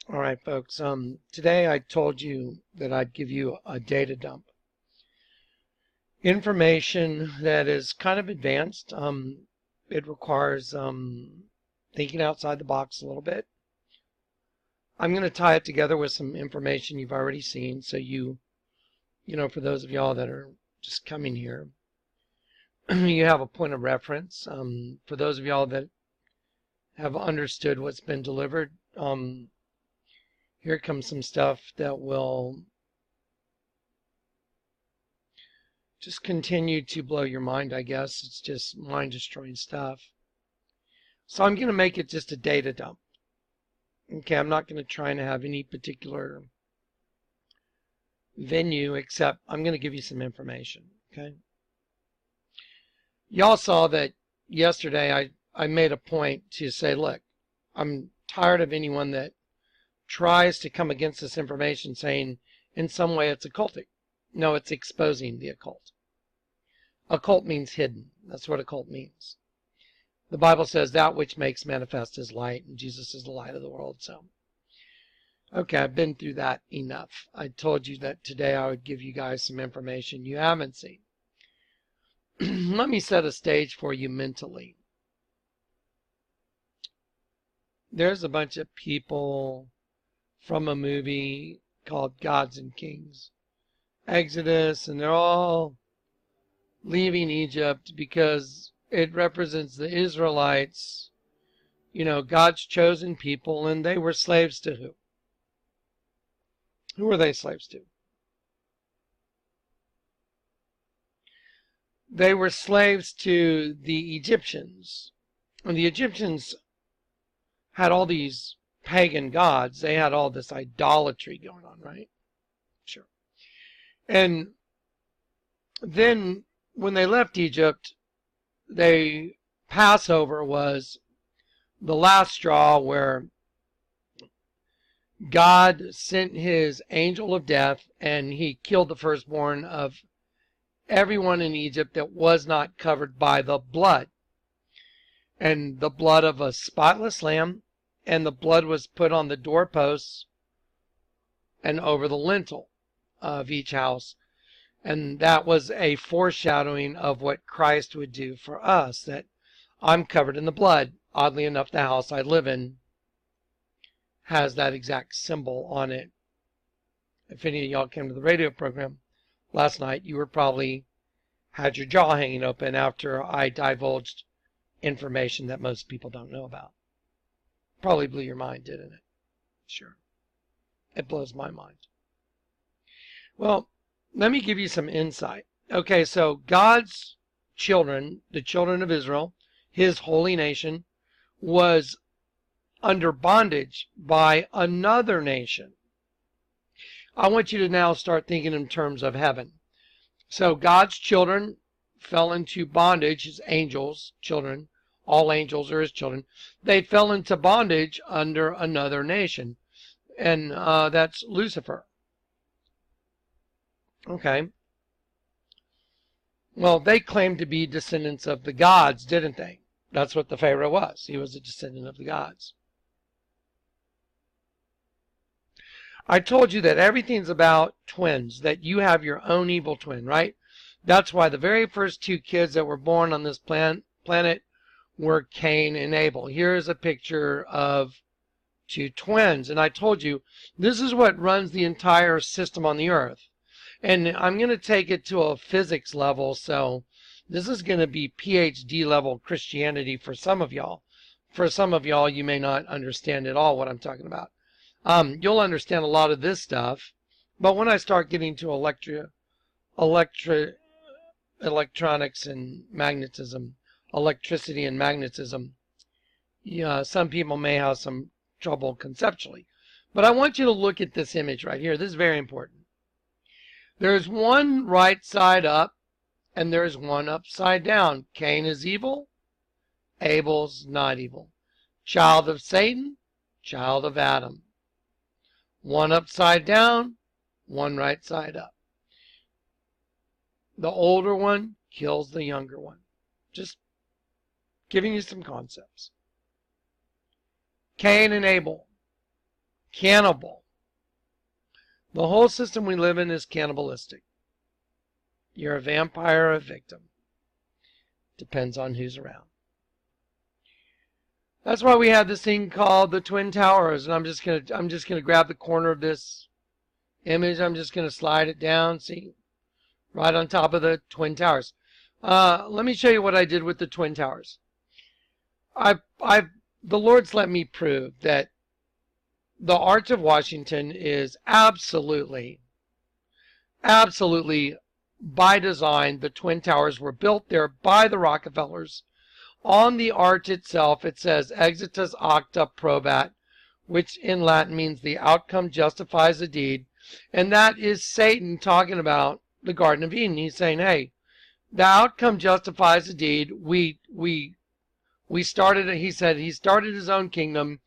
All right, folks. Today I told you that I'd give you a data dump. Information that is kind of advanced. It requires thinking outside the box a little bit. I'm going to tie it together with some information you've already seen, so you know, for those of y'all that are just coming here, you have a point of reference. For those of y'all that have understood what's been delivered, here comes some stuff that will just continue to blow your mind, I guess. It's just mind-destroying stuff. So I'm going to make it just a data dump. Okay, I'm not going to try and have any particular venue, except I'm going to give you some information, okay? Y'all saw that yesterday I made a point to say, look, I'm tired of anyone that tries to come against this information saying in some way it's occultic. No, it's exposing the occult. Occult means hidden. That's what occult means. The Bible says that which makes manifest is light, and Jesus is the light of the world. So, okay, I've been through that enough. I told you that today I would give you guys some information you haven't seen. Let me set a stage for you mentally. There's a bunch of people from a movie called Gods and Kings, Exodus, and they're all leaving Egypt because it represents the Israelites, you know, God's chosen people, and they were slaves to who? Who were they slaves to? They were slaves to the Egyptians. And the Egyptians had all these pagan gods. They had all this idolatry going on, right? Sure. And then when they left Egypt, Passover was the last straw where God sent his angel of death and he killed the firstborn of everyone in Egypt that was not covered by the blood. And the blood of a spotless lamb, and the blood was put on the doorposts and over the lintel of each house. And that was a foreshadowing of what Christ would do for us, that I'm covered in the blood. Oddly enough, the house I live in has that exact symbol on it. If any of y'all came to the radio program last night, you were probably had your jaw hanging open after I divulged information that most people don't know about. Probably blew your mind, didn't it? Sure. It blows my mind. Well, let me give you some insight. Okay, so God's children, the children of Israel, his holy nation, was under bondage by another nation. I want you to now start thinking in terms of heaven. So God's children fell into bondage, his angels, children, all angels are his children. They fell into bondage under another nation, and that's Lucifer. Okay. Well, they claimed to be descendants of the gods, didn't they? That's what the Pharaoh was. He was a descendant of the gods. I told you that everything's about twins, that you have your own evil twin, right? That's why the very first two kids that were born on this planet were Cain and Abel. Here's a picture of two twins. And I told you, this is what runs the entire system on the earth. And I'm going to take it to a physics level, so this is going to be PhD level Christianity for some of y'all. For some of y'all, you may not understand at all what I'm talking about. You'll understand a lot of this stuff, but when I start getting to electronics and magnetism, electricity and magnetism, yeah, some people may have some trouble conceptually. But I want you to look at this image right here. This is very important. There's one right side up, and there's one upside down. Cain is evil. Abel's not evil. Child of Satan, child of Adam. One upside down, one right side up. The older one kills the younger one. Just giving you some concepts. Cain and Abel. cannibal. The whole system we live in is cannibalistic. You're a vampire or a victim. Depends on who's around. That's why we have this thing called the Twin Towers. And I'm just gonna grab the corner of this image. I'm just gonna slide it down. See, right on top of the Twin Towers. Let me show you what I did with the Twin Towers. The Lord's let me prove that the Arch of Washington is absolutely by design. The Twin Towers were built there by the Rockefellers. On the arch itself, it says exitus acta probat, which in Latin means the outcome justifies the deed. And that is Satan talking about the Garden of Eden. He's saying, hey, the outcome justifies the deed. We started, he said, he started his own kingdom,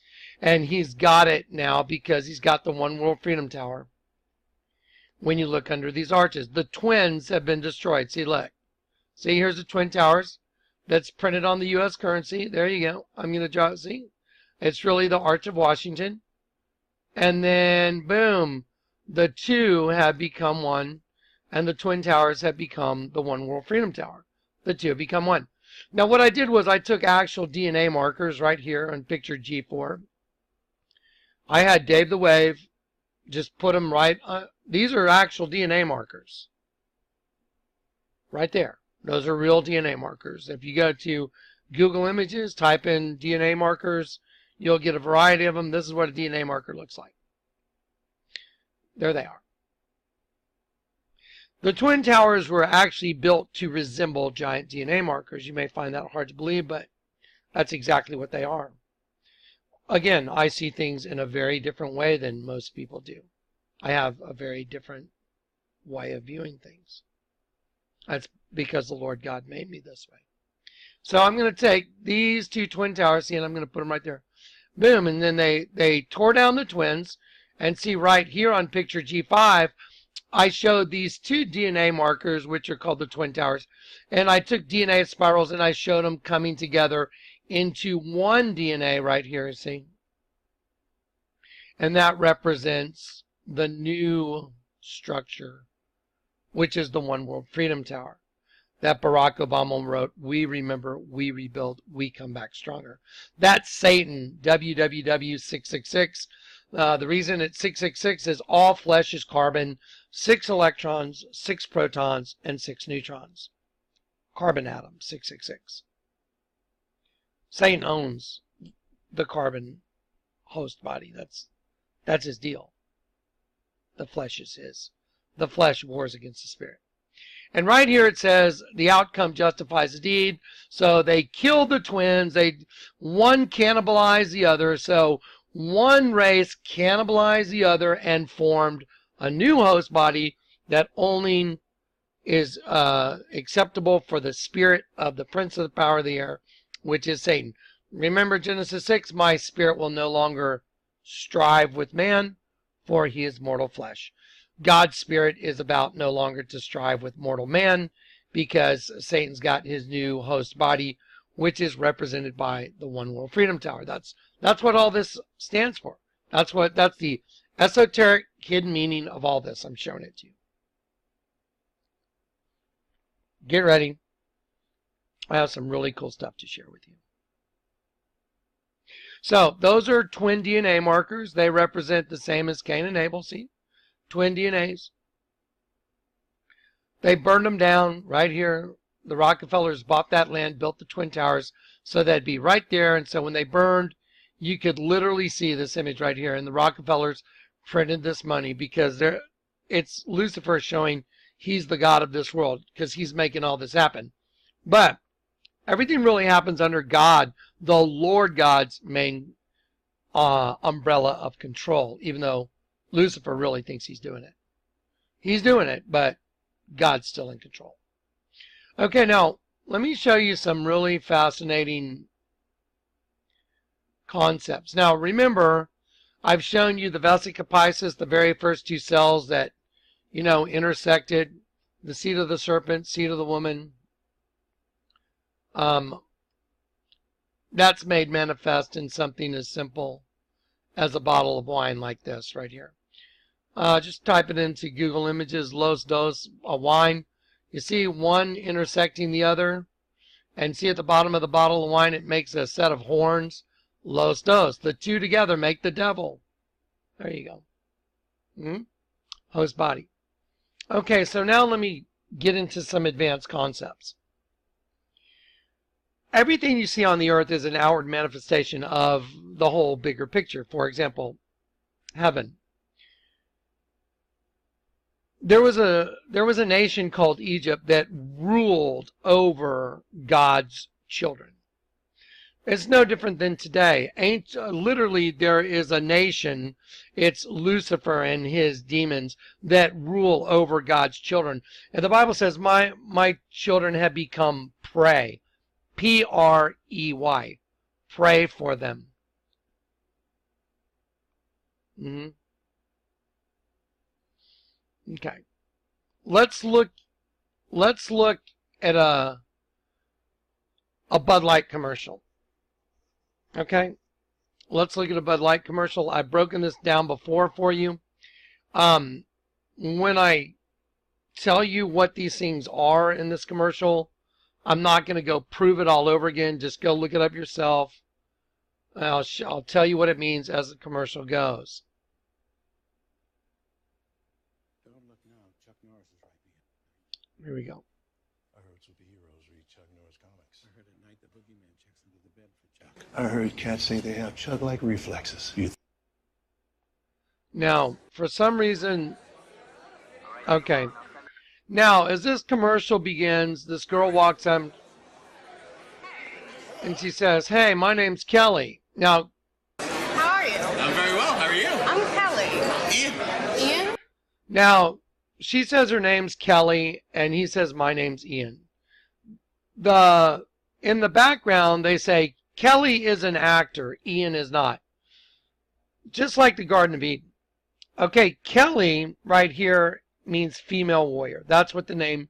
and he's got it now because he's got the One World Freedom Tower. When you look under these arches, the twins have been destroyed. See, look. See, here's the Twin Towers. That's printed on the U.S. currency. There you go. I'm going to draw it. See? It's really the Arch of Washington. And then, boom, the two have become one, and the Twin Towers have become the One World Freedom Tower. The two have become one. Now, what I did was I took actual DNA markers right here on picture G4. I had Dave the Wave just put them right. These are actual DNA markers. Right there. Those are real DNA markers. If you go to Google Images, type in DNA markers, you'll get a variety of them. This is what a DNA marker looks like. There they are. The Twin Towers were actually built to resemble giant DNA markers. You may find that hard to believe, but that's exactly what they are. Again, I see things in a very different way than most people do. I have a very different way of viewing things. That's because the Lord God made me this way. So I'm going to take these two Twin Towers, see, and I'm going to put them right there. Boom, and then they tore down the twins, and see right here on picture G5, I showed these two DNA markers, which are called the Twin Towers, and I took DNA spirals and I showed them coming together into one DNA right here, see? And that represents the new structure, which is the One World Freedom Tower that Barack Obama wrote, we remember, we rebuild, we come back stronger. That's Satan, WWW666. The reason it's 666 is all flesh is carbon, 6 electrons, 6 protons, and 6 neutrons. Carbon atom, 666. Satan owns the carbon host body. That's his deal. The flesh is his. The flesh wars against the spirit. And right here it says the outcome justifies the deed. So they killed the twins. One cannibalized the other. So one race cannibalized the other and formed a new host body that only is acceptable for the spirit of the prince of the power of the air, which is Satan. Remember Genesis 6, my spirit will no longer strive with man, for he is mortal flesh. God's spirit is about no longer to strive with mortal man, because Satan's got his new host body, which is represented by the One World Freedom Tower. That's what all this stands for. That's the esoteric hidden meaning of all this. I'm showing it to you. Get ready. I have some really cool stuff to share with you. So those are twin DNA markers. They represent the same as Cain and Abel. See? Twin DNAs. They burned them down right here. The Rockefellers bought that land, built the Twin Towers, so they'd be right there. And so when they burned, you could literally see this image right here. And the Rockefellers printed this money because it's Lucifer showing he's the God of this world because he's making all this happen. But everything really happens under God, the Lord God's main umbrella of control, even though Lucifer really thinks he's doing it. He's doing it, but God's still in control. Okay, now let me show you some really fascinating concepts. Now remember, I've shown you the vesica piscis, the very first two cells that, intersected the seed of the serpent, seed of the woman. That's made manifest in something as simple as a bottle of wine like this right here. Just type it into Google Images, Los Dos, a wine. You see one intersecting the other, and see at the bottom of the bottle of wine, it makes a set of horns. Los Dos. The two together make the devil. There you go. Host body. Okay, so now let me get into some advanced concepts. Everything you see on the earth is an outward manifestation of the whole bigger picture. For example, heaven. There was a nation called Egypt that ruled over God's children. It's no different than today. Literally, there is a nation, it's Lucifer and his demons, that rule over God's children. And the Bible says, my children have become prey. P-R-E-Y. Pray for them. Okay. Let's look at a Bud Light commercial. Okay. Let's look at a Bud Light commercial. I've broken this down before for you. When I tell you what these things are in this commercial, I'm not going to go prove it all over again. Just go look it up yourself. I'll tell you what it means as the commercial goes. Here we go. I heard superheroes read Chuck Norris comics. I heard at night the boogeyman checks under the bed for Chuck. I heard cats say they have Chuck-like reflexes. Now, for some reason, okay. Now, as this commercial begins, this girl walks up and she says, "Hey, my name's Kelly." Now, how are you? I'm very well. How are you? I'm Kelly. Ian? Now, she says her name's Kelly, and he says, "My name's Ian." In the background, they say, Kelly is an actor, Ian is not. Just like the Garden of Eden. Okay, Kelly right here means female warrior. That's what the name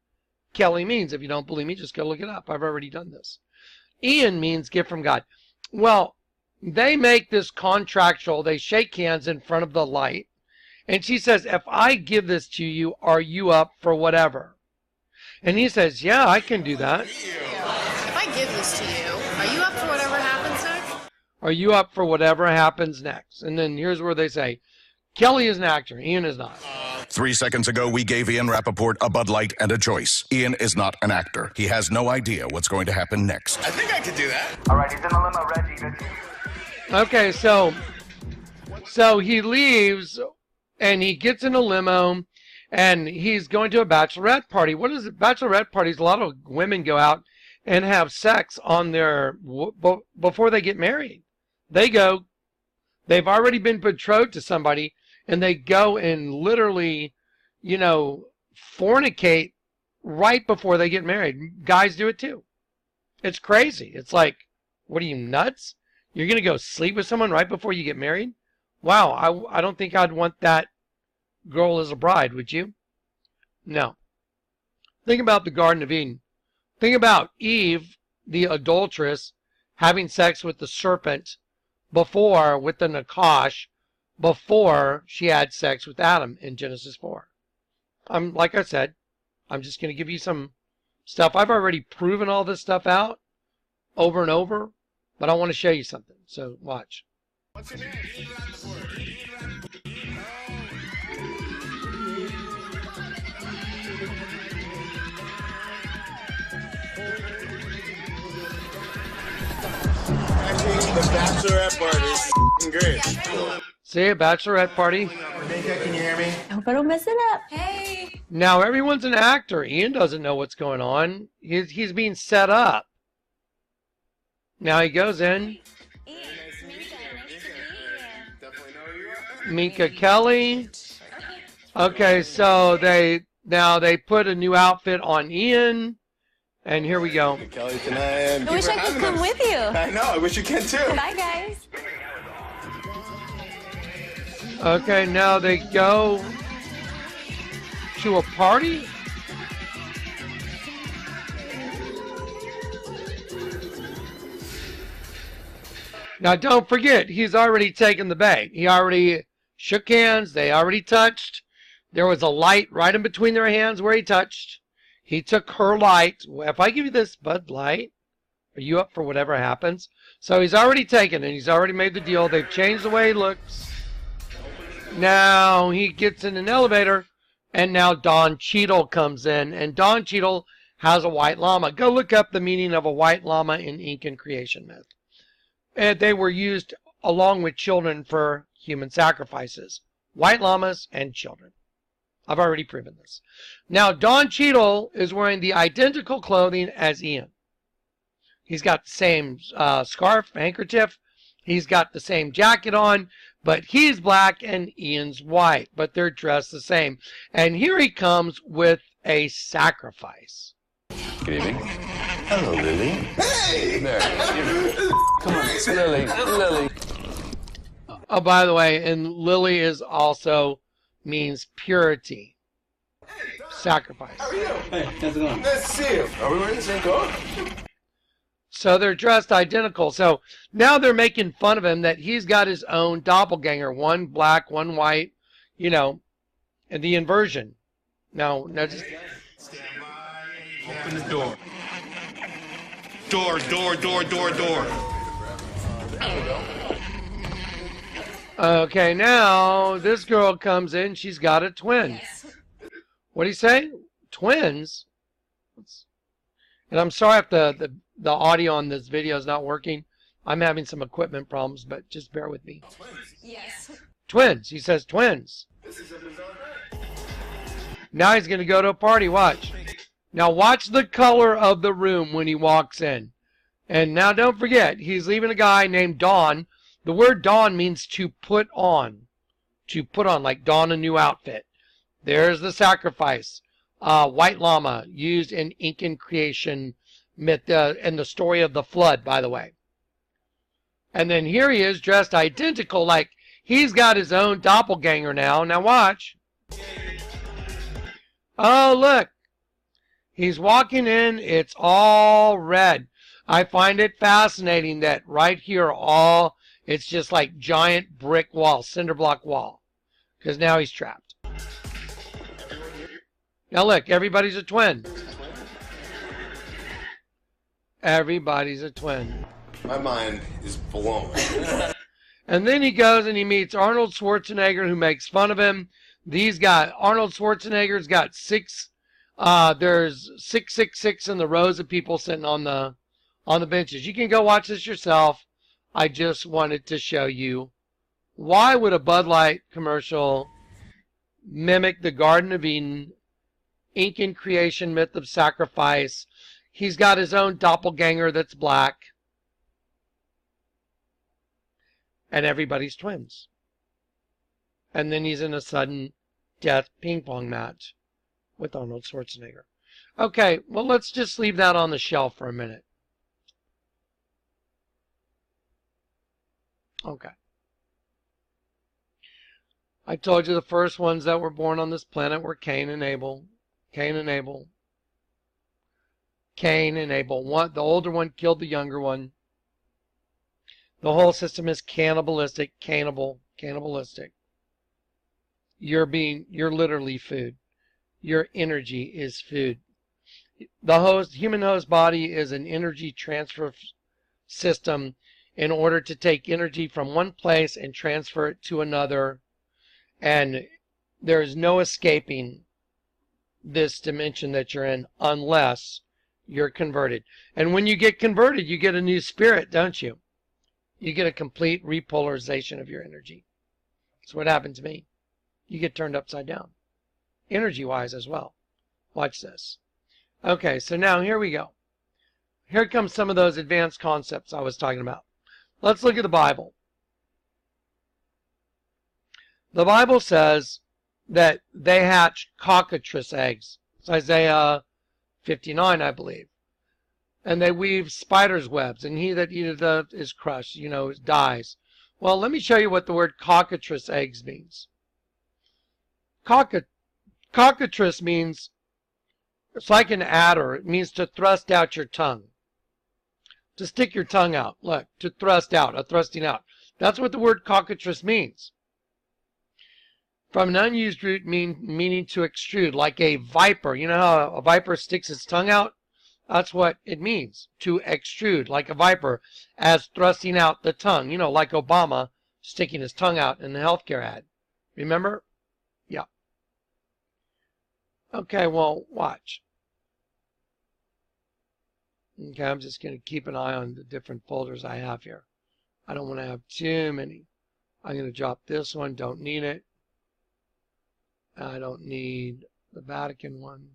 Kelly means. If you don't believe me, just go look it up. I've already done this. Ian means gift from God. Well, they make this contractual. They shake hands in front of the light. And she says, "If I give this to you, are you up for whatever?" And he says, "Yeah, I can do that." If I give this to you, are you up for whatever happens next? Are you up for whatever happens next? And then here's where they say, Kelly is an actor, Ian is not. 3 seconds ago, we gave Ian Rappaport a Bud Light and a choice. Ian is not an actor. He has no idea what's going to happen next. I think I could do that. All right, he's in the limo, Reggie. Okay, so he leaves and he gets in a limo and he's going to a bachelorette party. What is it? Bachelorette parties, a lot of women go out and have sex on before they get married. They've already been betrothed to somebody, and they go and literally, fornicate right before they get married. Guys do it too. It's crazy. It's like, what are you, nuts? You're going to go sleep with someone right before you get married? Wow, I don't think I'd want that girl as a bride, would you? No. Think about the Garden of Eden. Think about Eve, the adulteress, having sex with the serpent with the Nakash, before she had sex with Adam in Genesis 4. Like I said, I'm just going to give you some stuff. I've already proven all this stuff out over and over, but I want to show you something. So watch. What's your name? The bachelorette party is great. See, a bachelorette party. Can you hear me? I hope I don't mess it up. Hey. Now, everyone's an actor. Ian doesn't know what's going on. He's being set up. Now he goes in. Minka Kelly. Okay, so they put a new outfit on Ian. And here we go. Kelly, tonight. I wish I could come with you. I know. I wish you can too. Bye, guys. Okay, now they go to a party. Now, don't forget, he's already taken the bait. He already shook hands. They already touched. There was a light right in between their hands where he touched. He took her light. If I give you this Bud Light, are you up for whatever happens? So he's already taken it. He's already made the deal. They've changed the way he looks. Now he gets in an elevator, and now Don Cheadle comes in. And Don Cheadle has a white llama. Go look up the meaning of a white llama in Incan creation myth. And they were used along with children for human sacrifices. White llamas and children. I've already proven this. Now, Don Cheadle is wearing the identical clothing as Ian. He's got the same scarf, handkerchief. He's got the same jacket on, but he's black and Ian's white, but they're dressed the same. And here he comes with a sacrifice. Good evening. Hello, Lily. Hey! There. Come on, it's Lily. Lily. Oh, by the way, and Lily is also means purity. Sacrifice. How are you? Hey, how's it going? Nice to see you. Are we wearing the same coat? So they're dressed identical. So now they're making fun of him that he's got his own doppelganger. One black, one white, you know, and the inversion. Now just... Open the door. Door. Okay, now this girl comes in. She's got a twin. Yes. What do you say? Twins? And I'm sorry if the audio on this video is not working. I'm having some equipment problems, but just bear with me. Yes. Twins. He says twins. Now he's going to go to a party. Watch. Now watch the color of the room when he walks in. And now don't forget, he's leaving a guy named Don. The word Don means to put on. To put on, like don a new outfit. There's the sacrifice. White llama, used in Incan creation myth, and the story of the flood, by the way. And then here he is, dressed identical, like he's got his own doppelganger now. Now watch. Oh, look. He's walking in. It's all red. I find it fascinating that right here, it's just like giant brick wall, cinder block wall. Because now he's trapped. Now look, everybody's a twin. Everybody's a twin. My mind is blown. And then he goes and he meets Arnold Schwarzenegger, who makes fun of him. Arnold Schwarzenegger's got there's 666 in the rows of people sitting on the benches. You can go watch this yourself. I just wanted to show you, why would a Bud Light commercial mimic the Garden of Eden, Incan creation myth of sacrifice? He's got his own doppelganger that's black. And everybody's twins. And then he's in a sudden death ping pong match with Arnold Schwarzenegger. Okay, well, let's just leave that on the shelf for a minute. Okay. I told you the first ones that were born on this planet were Cain and Abel. Cain and Abel. The older one killed the younger one. The whole system is cannibalistic, cannibalistic. You're literally food. Your energy is food. The human host body is an energy transfer system in order to take energy from one place and transfer it to another. And there is no escaping this dimension that you're in unless you're converted. And when you get converted, you get a new spirit, don't you? You get a complete repolarization of your energy. That's what happened to me. You get turned upside down. Energy-wise as well. Watch this. Okay, so now here we go. Here comes some of those advanced concepts I was talking about. Let's look at the Bible. The Bible says that they hatch cockatrice eggs. It's Isaiah 59, I believe. And they weave spiders' webs, and he that eateth is crushed, dies. Well, let me show you what the word cockatrice eggs means. Cockatrice means, it's like an adder. It means to thrust out your tongue. To stick your tongue out. Look, to thrust out, a thrusting out. That's what the word cockatrice means. From an unused root meaning to extrude, like a viper. You know how a viper sticks its tongue out? That's what it means, to extrude, like a viper, as thrusting out the tongue. You know, like Obama sticking his tongue out in the healthcare ad. Remember? Yeah. Okay, well, watch. Okay, I'm just going to keep an eye on the different folders I have here. I don't want to have too many. I'm going to drop this one, don't need it. I don't need the Vatican one.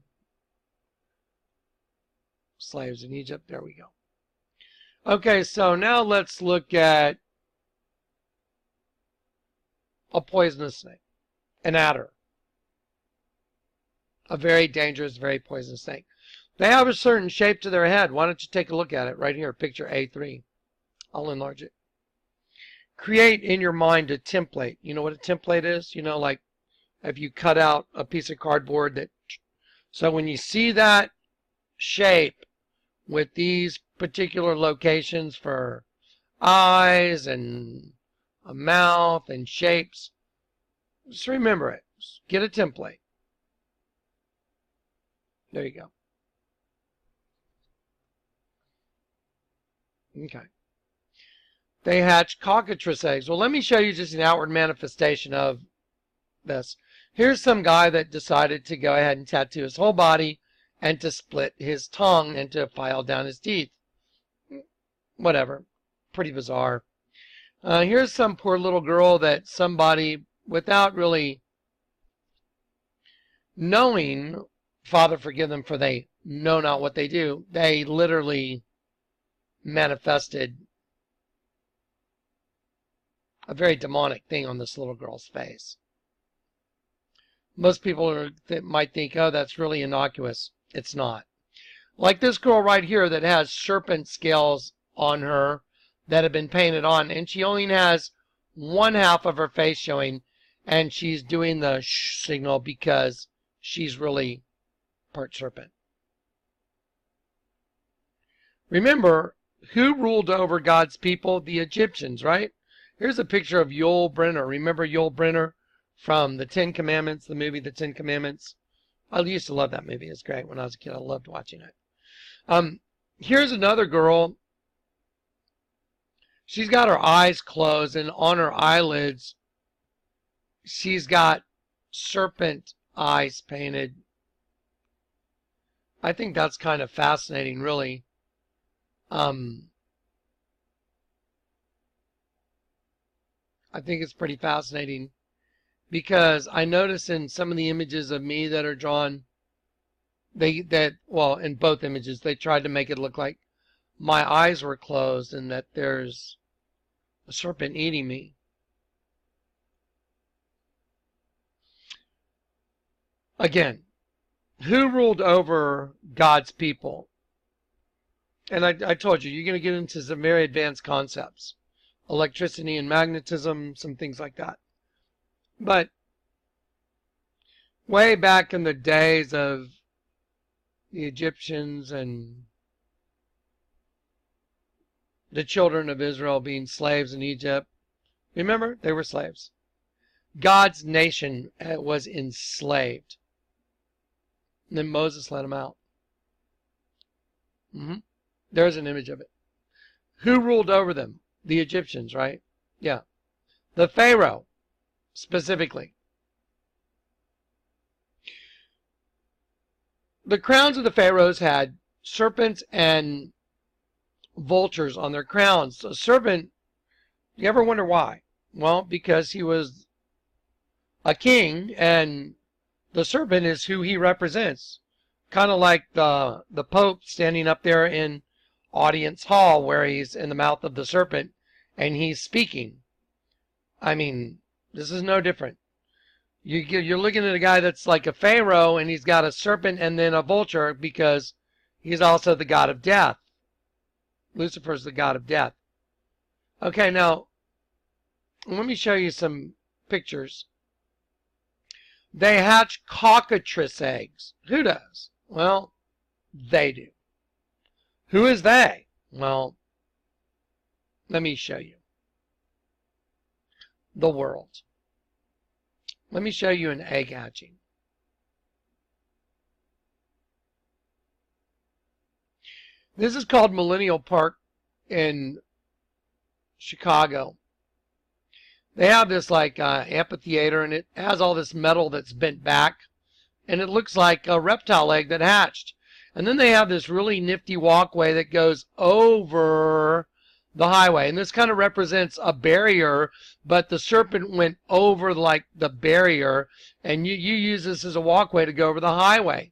Slaves in Egypt, there we go. Okay, so now let's look at a poisonous snake, an adder. A very dangerous, very poisonous snake. They have a certain shape to their head. Why don't you take a look at it right here, picture A3. I'll enlarge it. Create in your mind a template. You know what a template is? You know, like if you cut out a piece of cardboard that, so when you see that shape with these particular locations for eyes and a mouth and shapes, just remember it. Just get a template. There you go. Okay. They hatch cockatrice eggs. Well, let me show you just an outward manifestation of this. Here's some guy that decided to go ahead and tattoo his whole body and to split his tongue and to file down his teeth. Whatever. Pretty bizarre. Here's some poor little girl that somebody, without really knowing, Father forgive them for they know not what they do, they literally manifested a very demonic thing on this little girl's face. Most people might think, oh, that's really innocuous. It's not. Like this girl right here that has serpent scales on her that have been painted on, and she only has one half of her face showing, and she's doing the shh signal because she's really part serpent. Remember, who ruled over God's people? The Egyptians, right? Here's a picture of Yul Brynner. Remember Yul Brynner from the Ten Commandments, the movie The Ten Commandments? I used to love that movie. It's great. When I was a kid, I loved watching it. Here's another girl. She's got her eyes closed, and on her eyelids, she's got serpent eyes painted. I think that's kind of fascinating, really. I think it's pretty fascinating because I notice in some of the images of me that are drawn, well, in both images, they tried to make it look like my eyes were closed and that there's a serpent eating me. Again, who ruled over God's people? And I told you, you're going to get into some very advanced concepts. Electricity and magnetism, some things like that. But way back in the days of the Egyptians and the children of Israel being slaves in Egypt, remember, they were slaves. God's nation was enslaved. And then Moses let them out. There's an image of it. Who ruled over them? The Egyptians, right? Yeah. The Pharaoh, specifically. The crowns of the pharaohs had serpents and vultures on their crowns. A serpent, you ever wonder why? Well, because he was a king, and the serpent is who he represents. Kind of like the Pope standing up there in audience hall where he's in the mouth of the serpent and he's speaking. I mean, this is no different. You're looking at a guy that's like a pharaoh and he's got a serpent and then a vulture because he's also the god of death. Lucifer's the god of death. Okay, now let me show you some pictures. They hatch cockatrice eggs. Who does? Well, they do. Who is they? Well, Let me show you. The world. Let me show you an egg hatching. This is called Millennial Park in Chicago. They have this like amphitheater, and it has all this metal that's bent back, and it looks like a reptile egg that hatched. And then they have this really nifty walkway that goes over the highway, and this kind of represents a barrier, but the serpent went over like the barrier, and you use this as a walkway to go over the highway.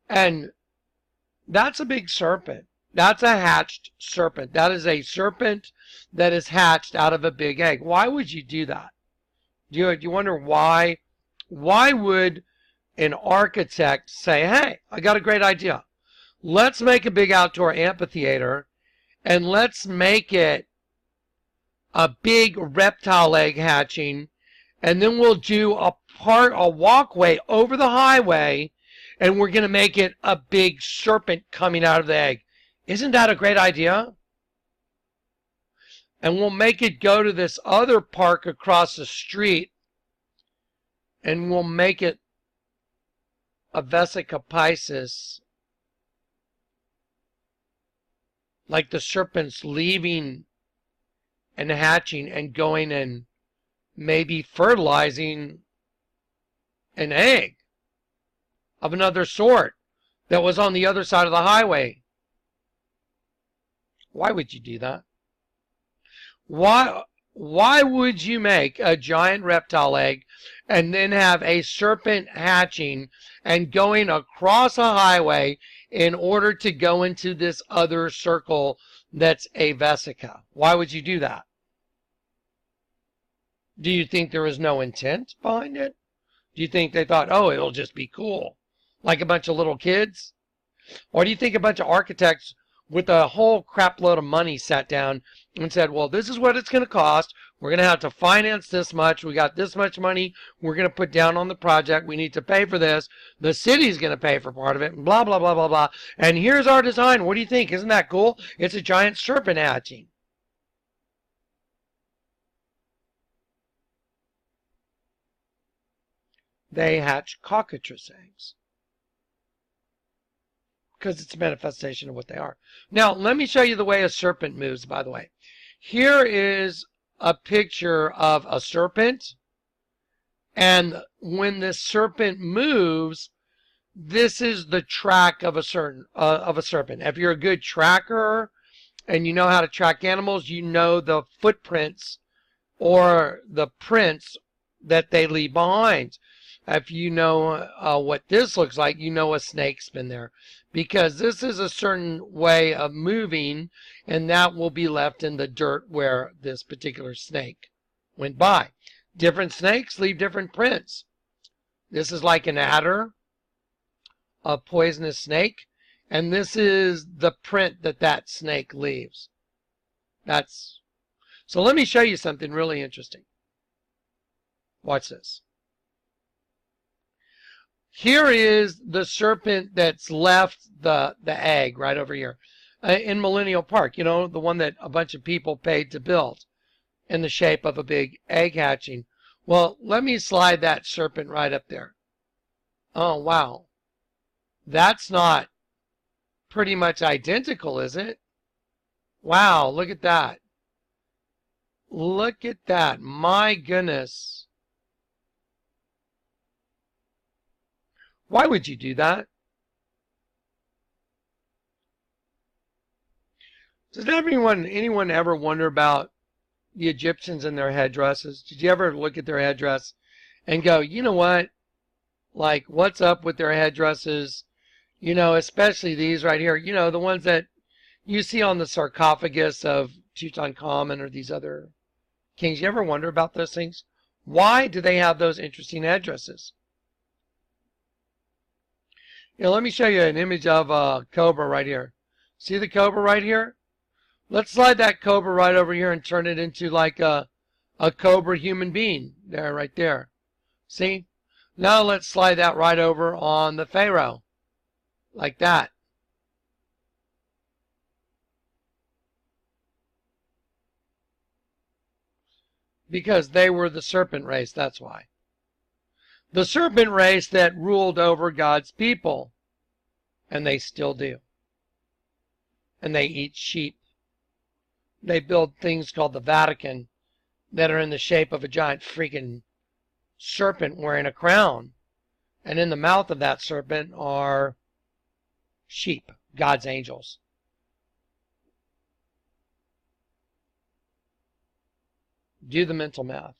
And that's a big serpent. That's a hatched serpent. That is a serpent that is hatched out of a big egg. Why would you do that? Do you wonder why? Why would an architect say, hey, I got a great idea. Let's make a big outdoor amphitheater, and let's make it a big reptile egg hatching, and then we'll do a walkway over the highway, and we're going to make it a big serpent coming out of the egg. Isn't that a great idea? And we'll make it go to this other park across the street, and we'll make it a Vesica Pisces, like the serpent's leaving and hatching and going and maybe fertilizing an egg of another sort that was on the other side of the highway. Why would you do that? Why would you make a giant reptile egg and then have a serpent hatching and going across a highway in order to go into this other circle that's a vesica? Why would you do that? Do you think there was no intent behind it? Do you think they thought, oh, it'll just be cool, like a bunch of little kids? Or do you think a bunch of architects with a whole crap load of money sat down and said, well, this is what it's going to cost. We're going to have to finance this much. We got this much money we're going to put down on the project. We need to pay for this. The city's going to pay for part of it, and blah, blah, blah, blah, blah. And here's our design. What do you think? Isn't that cool? It's a giant serpent hatching. They hatch cockatrice eggs, because it's a manifestation of what they are. Now, let me show you the way a serpent moves, by the way. Here is a picture of a serpent, and when this serpent moves, this is the track of a serpent. If you're a good tracker and you know how to track animals, you know the footprints or the prints that they leave behind. If you know what this looks like, you know a snake's been there, because this is a certain way of moving, and that will be left in the dirt where this particular snake went by. Different snakes leave different prints. This is like an adder, a poisonous snake, and this is the print that that snake leaves. So let me show you something really interesting. Watch this. Here is the serpent that's left the egg right over here in Millennial Park, you know, the one that a bunch of people paid to build in the shape of a big egg hatching. Well, let me slide that serpent right up there. Oh, wow. That's not pretty much identical, is it? Wow, look at that. Look at that. My goodness. Why would you do that? Does anyone ever wonder about the Egyptians and their headdresses? Did you ever look at their headdress and go, you know what? Like, what's up with their headdresses? You know, especially these right here. You know, the ones that you see on the sarcophagus of Tutankhamun or these other kings. You ever wonder about those things? Why do they have those interesting headdresses? You know, let me show you an image of a cobra right here. See the cobra right here? Let's slide that cobra right over here and turn it into like a cobra human being. There, right there. See? Now let's slide that right over on the pharaoh. Like that. Because they were the serpent race, that's why. The serpent race that ruled over God's people. And they still do. And they eat sheep. They build things called the Vatican that are in the shape of a giant freaking serpent wearing a crown. And in the mouth of that serpent are sheep, God's angels. Do the mental math.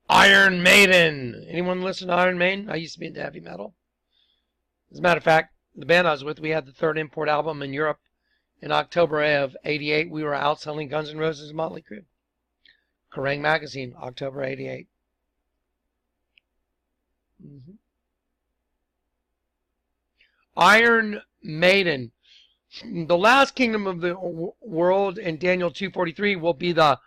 Iron Maiden. Anyone listen to Iron Maiden? I used to be into heavy metal. As a matter of fact, the band I was with, we had the third import album in Europe in October of '88. We were outselling Guns N' Roses and Motley Crue. Kerrang! Magazine, October '88. Iron Maiden. The last kingdom of the world in Daniel 2:43 will be the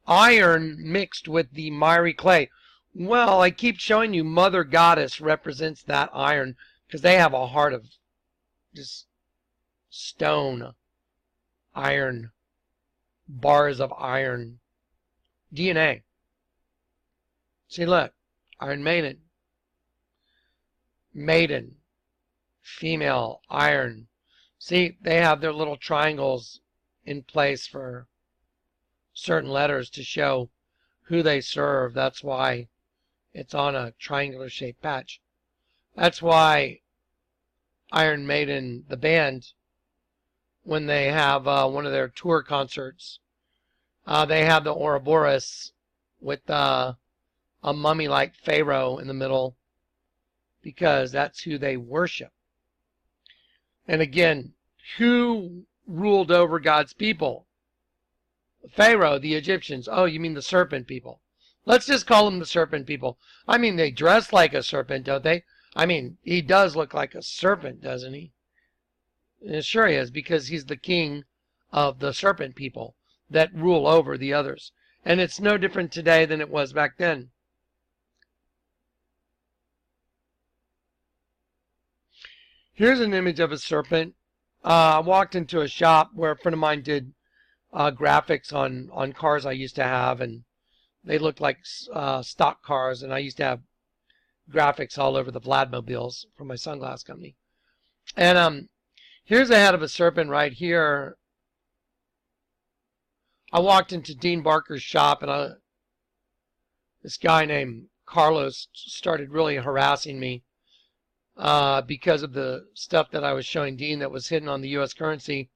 iron mixed with the miry clay. Well, I keep showing you Mother Goddess represents that iron because they have a heart of just stone, iron, bars of iron, DNA. See, look, Iron Maiden, maiden, female, iron. See, they have their little triangles in place for certain letters to show who they serve. That's why it's on a triangular shaped patch. That's why Iron Maiden, the band, when they have one of their tour concerts, they have the Ouroboros with a mummy-like pharaoh in the middle because that's who they worship. And again, who ruled over God's people? Pharaoh, the Egyptians. Oh, you mean the serpent people. Let's just call them the serpent people. I mean, they dress like a serpent, don't they? I mean, he does look like a serpent, doesn't he? And sure he is, because he's the king of the serpent people that rule over the others. And it's no different today than it was back then. Here's an image of a serpent. I walked into a shop where a friend of mine did graphics on cars I used to have, and they looked like stock cars, and I used to have graphics all over the Vladmobiles from my sunglass company. And here's the head of a serpent right here. I walked into Dean Barker's shop, and this guy named Carlos started really harassing me because of the stuff that I was showing Dean that was hidden on the U.S. currency.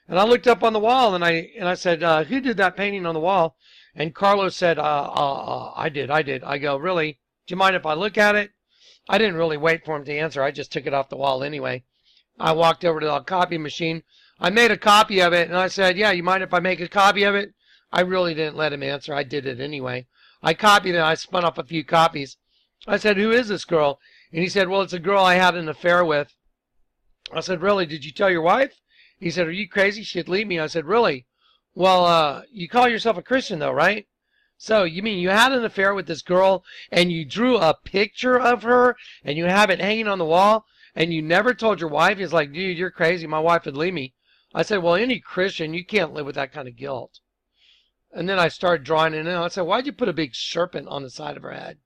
And I looked up on the wall, and I said, who did that painting on the wall? And Carlos said, I did. I go, really? Do you mind if I look at it? I didn't really wait for him to answer. I just took it off the wall anyway. I walked over to the copy machine. I made a copy of it, and I said, yeah, you mind if I make a copy of it? I really didn't let him answer. I did it anyway. I copied it. I spun up a few copies. I said, who is this girl? And he said, well, it's a girl I had an affair with. I said, really? Did you tell your wife? He said, are you crazy? She'd leave me. I said, really? Well, you call yourself a Christian, though, right? So, you mean you had an affair with this girl, and you drew a picture of her, and you have it hanging on the wall, and you never told your wife? He's like, dude, you're crazy. My wife would leave me. I said, well, any Christian, you can't live with that kind of guilt. And then I started drawing it in. I said, why'd you put a big serpent on the side of her head?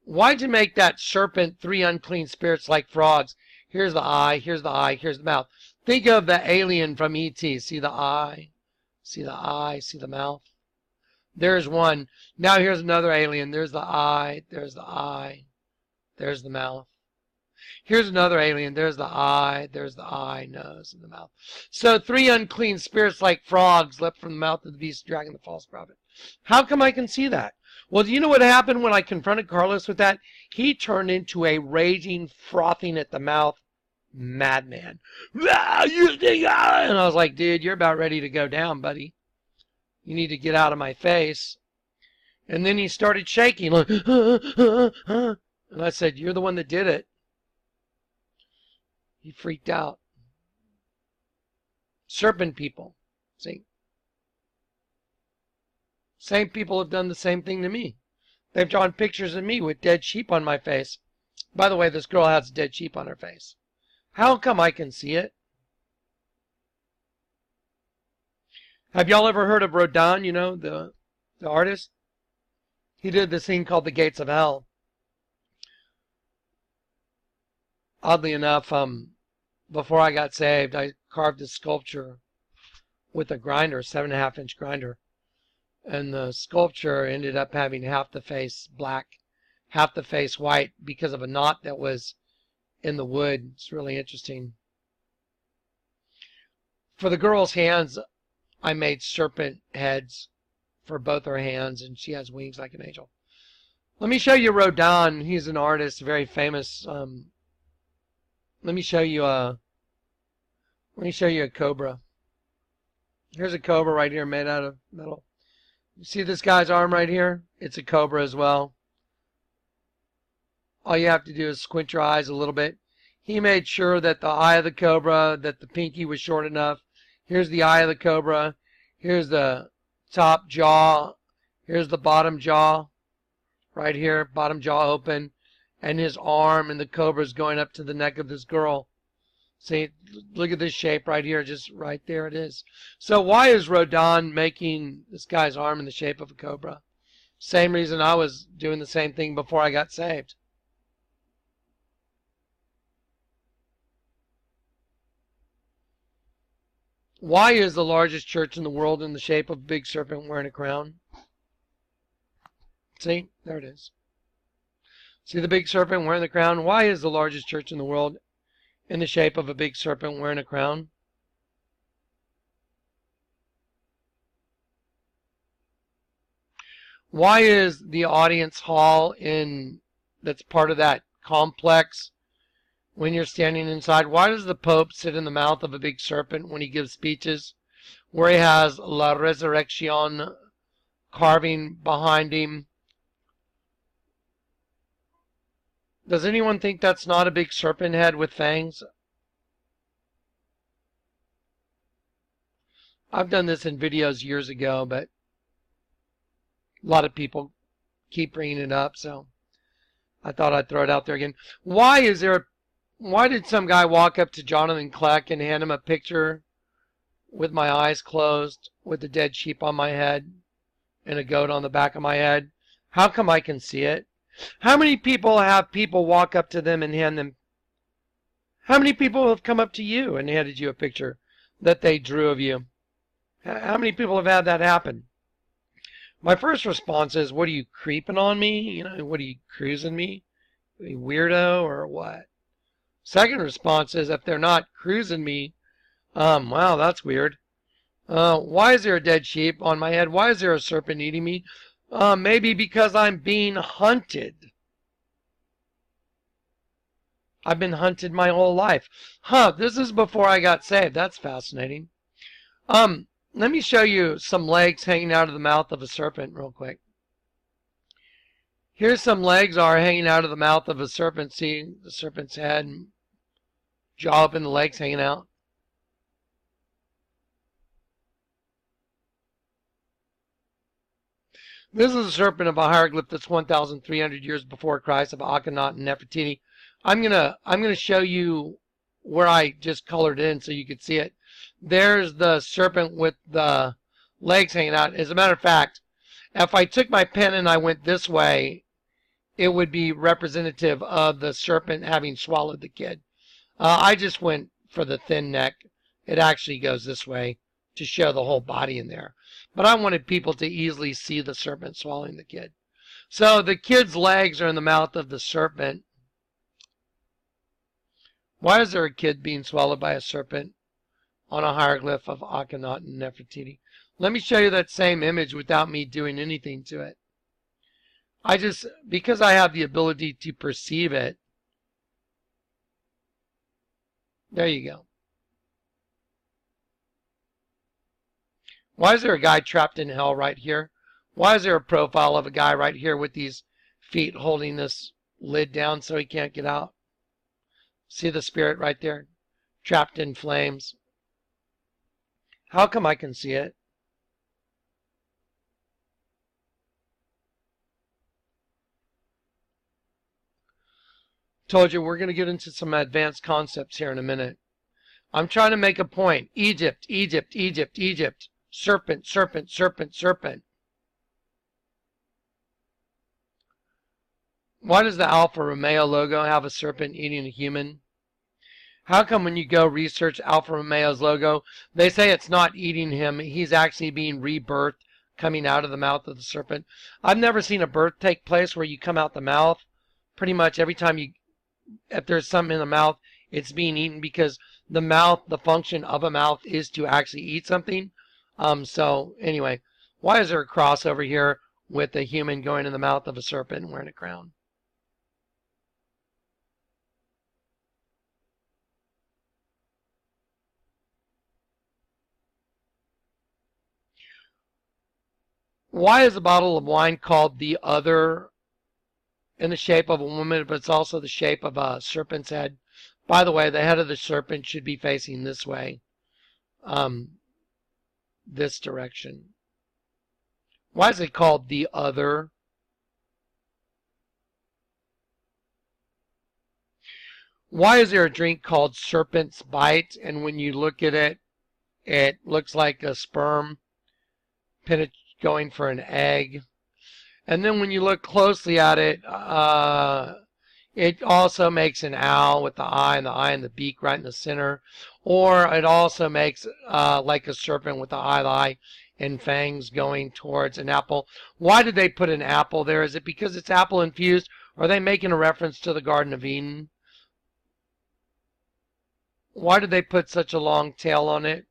Why'd you make that serpent 3 unclean spirits like frogs? Here's the eye, here's the eye, here's the mouth. Think of the alien from E.T. See the eye, see the eye, see the mouth. There's one. Now here's another alien. There's the eye, there's the eye, there's the mouth. Here's another alien. There's the eye, nose, and the mouth. So 3 unclean spirits like frogs leapt from the mouth of the beast, dragon, the false prophet. How come I can see that? Well, do you know what happened when I confronted Carlos with that? He turned into a raging, frothing at the mouth madman. And I was like, dude, you're about ready to go down, buddy. You need to get out of my face. And then he started shaking. Like, and I said, you're the one that did it. He freaked out. Serpent people. See? Same people have done the same thing to me. They've drawn pictures of me with dead sheep on my face. By the way, this girl has dead sheep on her face. How come I can see it? Have y'all ever heard of Rodin, you know, the artist? He did this thing called The Gates of Hell. Oddly enough, before I got saved, I carved a sculpture with a grinder, 7.5-inch grinder. And the sculpture ended up having half the face black, half the face white because of a knot that was in the wood. It's really interesting. For the girl's hands, I made serpent heads for both her hands, and she has wings like an angel. Let me show you Rodin. He's an artist, very famous. Let me show you a cobra. Here's a cobra right here made out of metal. You see this guy's arm right here? It's a cobra as well. All you have to do is squint your eyes a little bit. He made sure that the eye of the cobra, that the pinky was short enough. Here's the eye of the cobra. Here's the top jaw. Here's the bottom jaw. Right here, bottom jaw open. And his arm, and the cobra's going up to the neck of this girl. See, look at this shape right here, just right there it is. So why is Rodin making this guy's arm in the shape of a cobra? Same reason I was doing the same thing before I got saved. Why is the largest church in the world in the shape of a big serpent wearing a crown? See, there it is. See the big serpent wearing the crown? Why is the largest church in the world in the shape of a big serpent wearing a crown? Why is the audience hall that's part of that complex when you're standing inside? Why does the Pope sit in the mouth of a big serpent when he gives speeches where he has La Resurrection carving behind him? Does anyone think that's not a big serpent head with fangs? I've done this in videos years ago, but a lot of people keep bringing it up, so I thought I'd throw it out there again. Why did some guy walk up to Jonathan Kleck and hand him a picture with my eyes closed, with a dead sheep on my head and a goat on the back of my head? How come I can see it? How many people have people walk up to them and hand them? How many people have come up to you and handed you a picture that they drew of you? How many people have had that happen? My first response is, what are you, creeping on me? You know, what are you, cruising me? Are you weirdo or what? Second response is, if they're not cruising me, wow, that's weird. Why is there a dead sheep on my head? Why is there a serpent eating me? Maybe because I'm being hunted. I've been hunted my whole life. This is before I got saved. That's fascinating. Let me show you some legs hanging out of the mouth of a serpent real quick. Here's some legs are hanging out of the mouth of a serpent. See the serpent's head and jaw up and the legs hanging out. This is a serpent of a hieroglyph that's 1,300 years before Christ of Akhenaten and Nefertiti. I'm gonna show you where I just colored it in so you could see it. There's the serpent with the legs hanging out. As a matter of fact, if I took my pen and I went this way, it would be representative of the serpent having swallowed the kid. I just went for the thin neck. It actually goes this way to show the whole body in there. But I wanted people to easily see the serpent swallowing the kid. So the kid's legs are in the mouth of the serpent. Why is there a kid being swallowed by a serpent on a hieroglyph of Akhenaten and Nefertiti? Let me show you that same image without me doing anything to it. Because I have the ability to perceive it. There you go. Why is there a guy trapped in hell right here? Why is there a profile of a guy right here with these feet holding this lid down so he can't get out? See the spirit right there? Trapped in flames. How come I can see it? Told you we're going to get into some advanced concepts here in a minute. I'm trying to make a point. Egypt, Egypt, Egypt, Egypt. Serpent, serpent, serpent, serpent. Why does the Alfa Romeo logo have a serpent eating a human? How come when you go research Alfa Romeo's logo, they say it's not eating him, he's actually being rebirthed, coming out of the mouth of the serpent? I've never seen a birth take place where you come out the mouth. Pretty much every time if there's something in the mouth, it's being eaten, because the mouth, the function of a mouth is to actually eat something. So anyway, why is there a cross over here with a human going in the mouth of a serpent and wearing a crown? Why is a bottle of wine called the Other, in the shape of a woman, but it's also the shape of a serpent's head? By the way, the head of the serpent should be facing this way, this direction. Why is it called the Other? Why is there a drink called Serpent's Bite, and when you look at it, it looks like a sperm going for an egg? And then when you look closely at it, it also makes an owl with the eye and the beak right in the center. Or it also makes like a serpent with the eye and fangs going towards an apple. Why did they put an apple there? Is it because it's apple infused? Or are they making a reference to the Garden of Eden? Why did they put such a long tail on it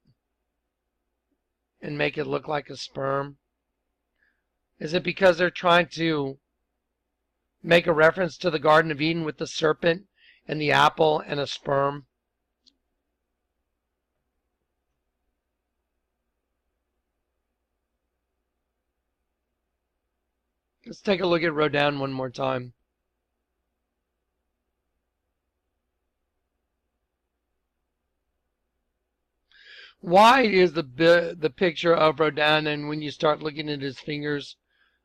and make it look like a sperm? Is it because they're trying to make a reference to the Garden of Eden with the serpent and the apple and a sperm? Let's take a look at Rodin one more time. Why is the picture of Rodin, and when you start looking at his fingers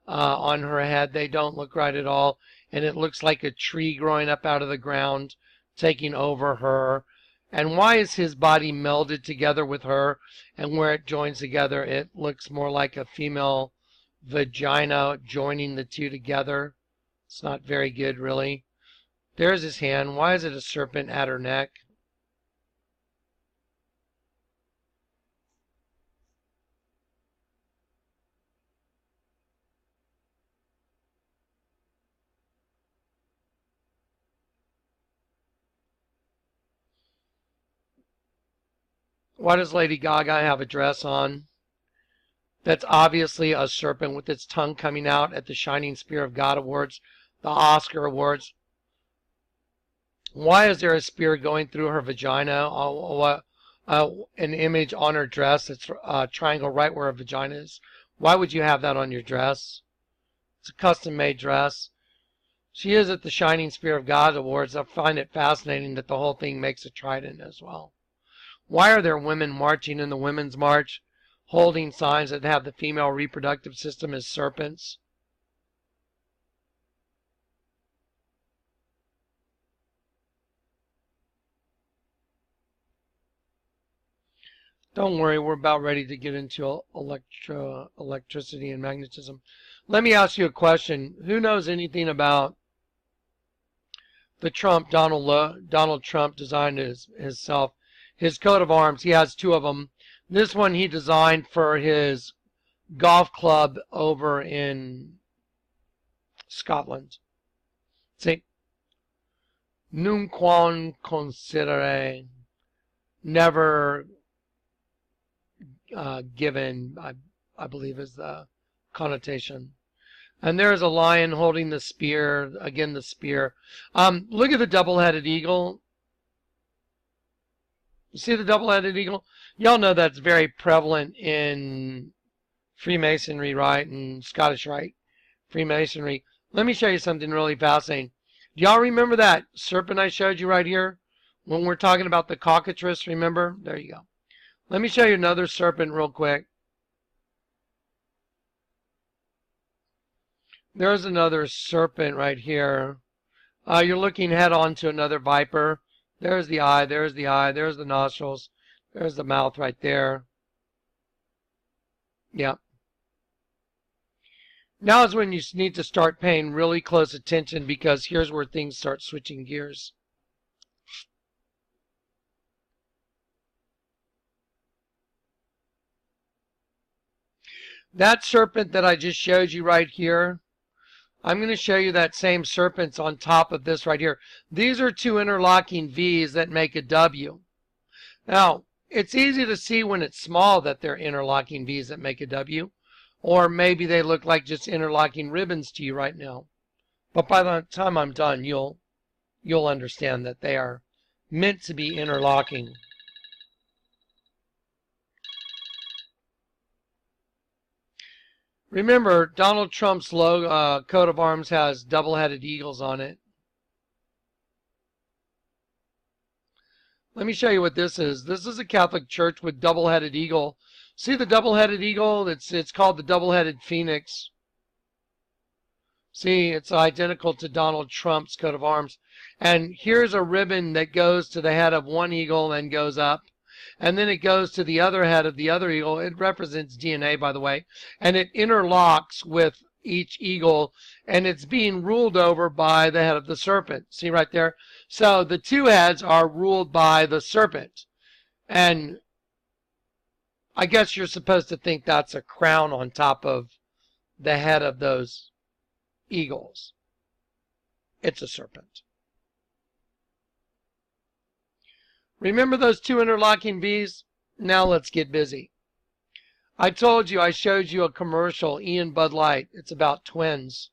on her head, they don't look right at all, and it looks like a tree growing up out of the ground, taking over her? And why is his body melded together with her, and where it joins together, it looks more like a female vagina joining the two together? It's not very good, really. There's his hand. Why is it a serpent at her neck? Why does Lady Gaga have a dress on that's obviously a serpent with its tongue coming out at the Shining Spear of God Awards, the Oscar Awards? Why is there a spear going through her vagina? An image on her dress that's a triangle right where her vagina is. Why would you have that on your dress? It's a custom-made dress. She is at the Shining Spear of God Awards. I find it fascinating that the whole thing makes a trident as well. Why are there women marching in the Women's March holding signs that have the female reproductive system as serpents? Don't worry, we're about ready to get into electricity and magnetism. Let me ask you a question. Who knows anything about the Donald Trump designed himself? His coat of arms, he has two of them. This one he designed for his golf club over in Scotland. See? Nunquam considere, never given, I believe is the connotation. And there's a lion holding the spear, again the spear. Look at the double-headed eagle. You see the double-headed eagle? Y'all know that's very prevalent in Freemasonry, right? And Scottish Rite Freemasonry. Let me show you something really fascinating. Do y'all remember that serpent I showed you right here? When we're talking about the cockatrice, remember? There you go. Let me show you another serpent real quick. There's another serpent right here. You're looking head on to another viper. There's the eye, there's the nostrils, there's the mouth right there. Yeah. Now is when you need to start paying really close attention, because here's where things start switching gears. That serpent that I just showed you right here, I'm going to show you that same serpent's on top of this right here. These are two interlocking V's that make a W. Now, it's easy to see when it's small that they're interlocking V's that make a W. Or maybe they look like just interlocking ribbons to you right now. But by the time I'm done, you'll understand that they are meant to be interlocking. Remember, Donald Trump's logo, coat of arms has double-headed eagles on it. Let me show you what this is. This is a Catholic church with double-headed eagle. See the double-headed eagle? It's called the double-headed phoenix. See, it's identical to Donald Trump's coat of arms. And here's a ribbon that goes to the head of one eagle and goes up. And then it goes to the other head of the other eagle. It represents DNA, by the way. And it interlocks with each eagle, and it's being ruled over by the head of the serpent. See right there? So the two heads are ruled by the serpent. And I guess you're supposed to think that's a crown on top of the head of those eagles. It's a serpent. Remember those two interlocking V's? Now let's get busy. I told you, I showed you a commercial, Ian Bud Light. It's about twins.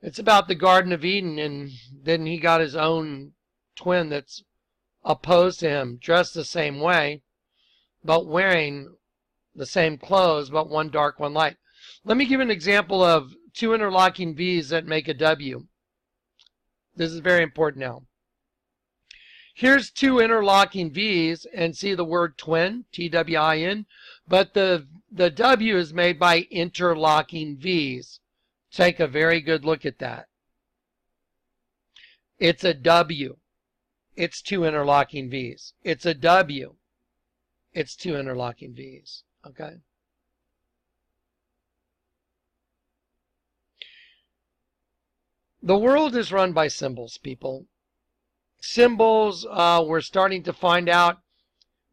It's about the Garden of Eden, and then he got his own twin that's opposed to him, dressed the same way, but wearing the same clothes, but one dark, one light. Let me give an example of two interlocking V's that make a W. This is very important now. Here's two interlocking V's, and see the word twin, T-W-I-N, but the W is made by interlocking V's. Take a very good look at that. It's a W. It's two interlocking V's. It's a W. It's two interlocking V's. Okay? The world is run by symbols, people. Symbols, we're starting to find out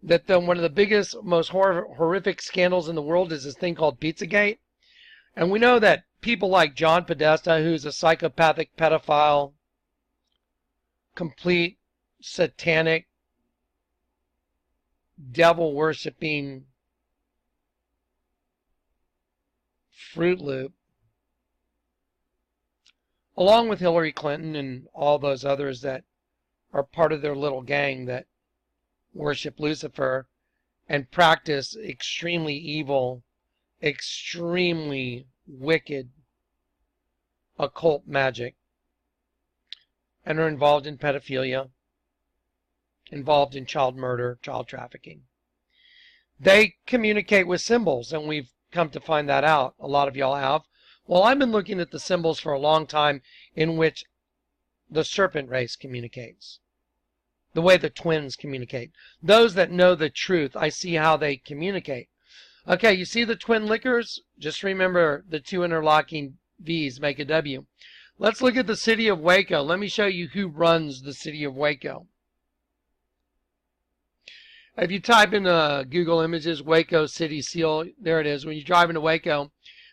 that one of the biggest, most horrific scandals in the world is this thing called Pizzagate. And we know that people like John Podesta, who's a psychopathic pedophile, complete satanic, devil-worshipping Fruit Loop, along with Hillary Clinton and all those others that are part of their little gang that worship Lucifer and practice extremely evil, extremely wicked occult magic, and are involved in pedophilia, involved in child murder, child trafficking. They communicate with symbols, and we've come to find that out. A lot of y'all have. Well, I've been looking at the symbols for a long time in which the serpent race communicates. The way the twins communicate. Those that know the truth, I see how they communicate. Okay, you see the twin liquors? Just remember the two interlocking V's make a W. Let's look at the city of Waco. Let me show you who runs the city of Waco. If you type in Google Images, Waco City Seal, there it is. When you drive into Waco,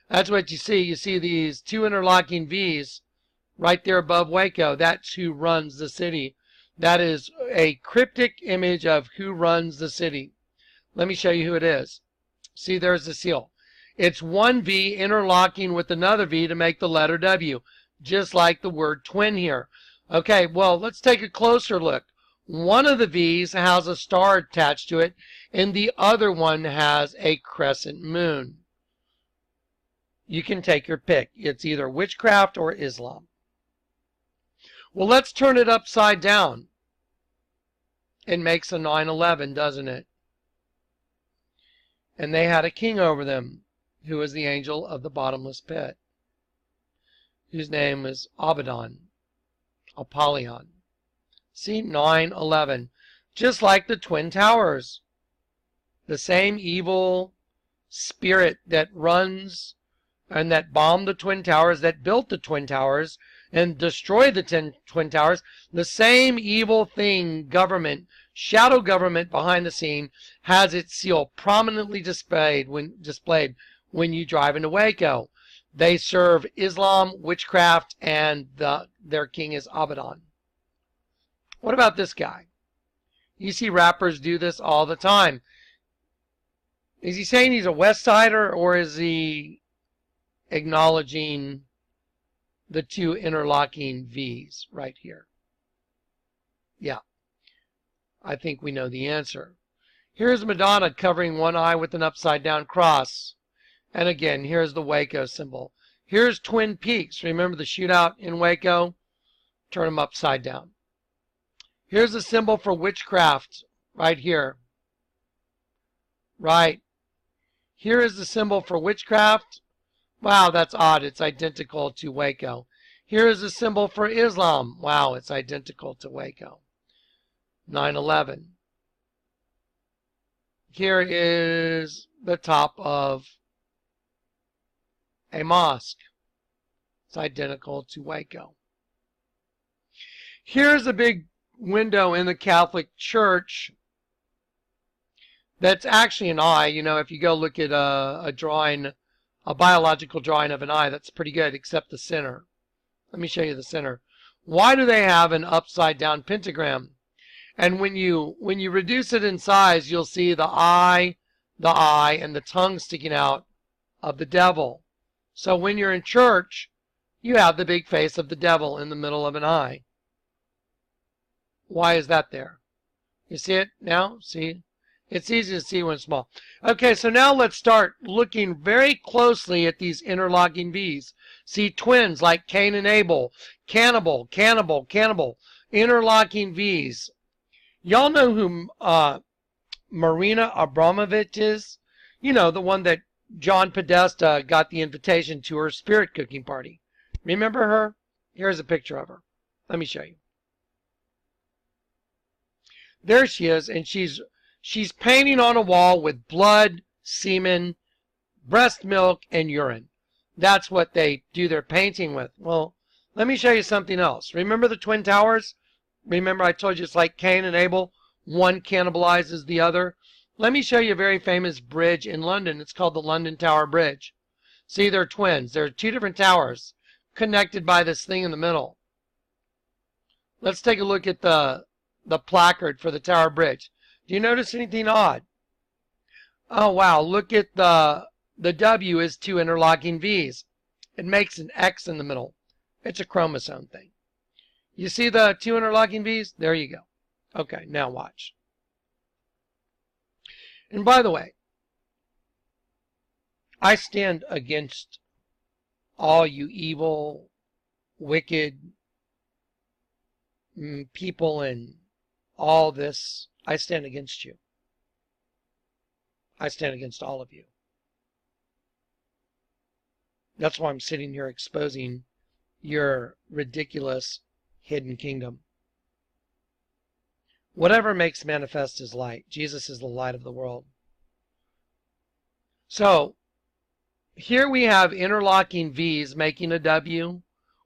that's what you see. You see these two interlocking V's right there above Waco. That's who runs the city. That is a cryptic image of who runs the city. Let me show you who it is. See, there's the seal. It's one V interlocking with another V to make the letter W, just like the word twin here. Okay, well, let's take a closer look. One of the V's has a star attached to it, and the other one has a crescent moon. You can take your pick. It's either witchcraft or Islam. Well, let's turn it upside down. It makes a 9/11, doesn't it? And they had a king over them, who was the angel of the bottomless pit, whose name was Abaddon, Apollyon. See, 9/11, just like the Twin Towers. The same evil spirit that runs and that bombed the Twin Towers, that built the Twin Towers and destroyed the Twin Towers, the same evil thing, government, shadow government behind the scene, has its seal prominently displayed when you drive into Waco. They serve Islam, witchcraft, and their king is Abaddon. What about this guy? You see rappers do this all the time. Is he saying he's a West Sider, or is he acknowledging the two interlocking V's right here? Yeah, I think we know the answer. Here's Madonna covering one eye with an upside down cross. And again, here's the Waco symbol. Here's Twin Peaks. Remember the shootout in Waco? Turn them upside down. Here's the symbol for witchcraft right here. Right. Here is the symbol for witchcraft. Wow, that's odd. It's identical to Waco. Here is the symbol for Islam. Wow, it's identical to Waco. 9/11. Here is the top of a mosque. It's identical to Waco. Here's a big window in the Catholic Church that's actually an eye. You know, if you go look at a drawing, a biological drawing of an eye, that's pretty good, except the center. Let me show you the center. Why do they have an upside down pentagram? And when you reduce it in size, you'll see the eye, and the tongue sticking out of the devil. So when you're in church, you have the big face of the devil in the middle of an eye. Why is that there? You see it now? See? It's easy to see when it's small. Okay, so now let's start looking very closely at these interlocking V's. See twins like Cain and Abel, cannibal, cannibal, cannibal, interlocking V's. Y'all know who Marina Abramovich is? You know, the one that John Podesta got the invitation to her spirit cooking party. Remember her? Here's a picture of her. Let me show you. There she is, and she's painting on a wall with blood, semen, breast milk, and urine. That's what they do their painting with. Well, let me show you something else. Remember the Twin Towers? Remember I told you it's like Cain and Abel? One cannibalizes the other. Let me show you a very famous bridge in London. It's called the London Tower Bridge. See, they're twins. There are two different towers connected by this thing in the middle. Let's take a look at the placard for the Tower Bridge. Do you notice anything odd? Oh, wow. Look at the W is two interlocking V's. It makes an X in the middle. It's a chromosome thing. You see the two interlocking V's? There you go. Okay, now watch. And by the way, I stand against all you evil, wicked people and all this. I stand against you. I stand against all of you. That's why I'm sitting here exposing your ridiculous hidden kingdom. Whatever makes manifest is light. Jesus is the light of the world. So, here we have interlocking V's making a W.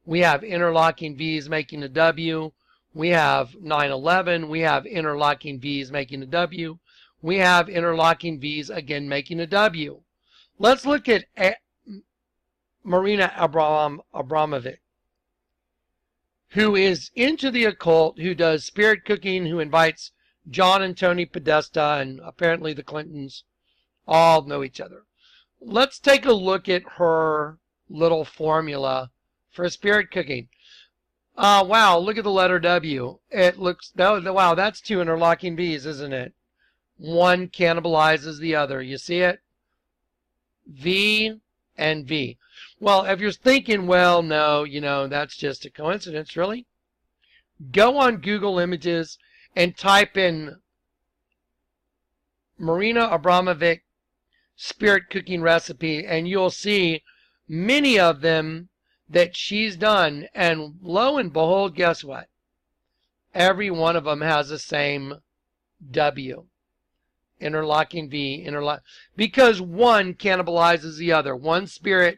We have interlocking V's making a W. We have 9/11. We have interlocking V's making a W. We have interlocking V's again making a W. Let's look at Marina Abramovich, who is into the occult, who does spirit cooking, who invites John and Tony Podesta, and apparently the Clintons all know each other. Let's take a look at her little formula for spirit cooking. Wow, look at the letter W. It looks, wow, that's two interlocking V's, isn't it? One cannibalizes the other. You see it? V and V. Well, if you're thinking, well, no, you know, that's just a coincidence, really? Go on Google Images and type in Marina Abramovich spirit cooking recipe, and you'll see many of them that she's done. And lo and behold, guess what? Every one of them has the same W. Interlocking V, because one cannibalizes the other. One spirit